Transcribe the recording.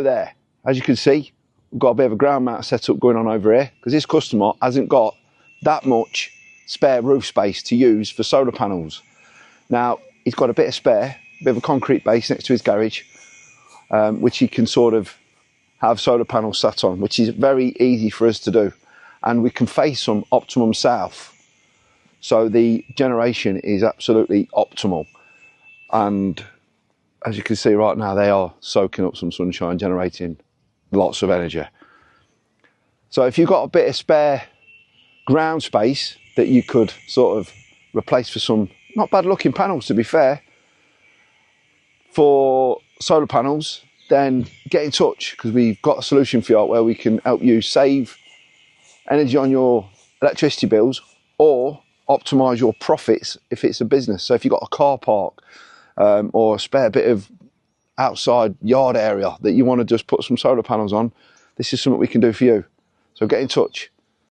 There, as you can see, we've got a bit of a ground mount setup going on over here because this customer hasn't got that much spare roof space to use for solar panels. Now, he's got a bit of spare, a bit of a concrete base next to his garage, which he can sort of have solar panels sat on, which is very easy for us to do. And we can face them optimum south. So the generation is absolutely optimal. And as you can see right now, they are soaking up some sunshine, generating lots of energy. So if you've got a bit of spare ground space that you could sort of replace for some not bad looking panels, to be fair, for solar panels, then get in touch, because we've got a solution for you where we can help you save energy on your electricity bills or optimize your profits if it's a business. So if you've got a car park, or a spare bit of outside yard area that you want to just put some solar panels on, this is something we can do for you. So get in touch.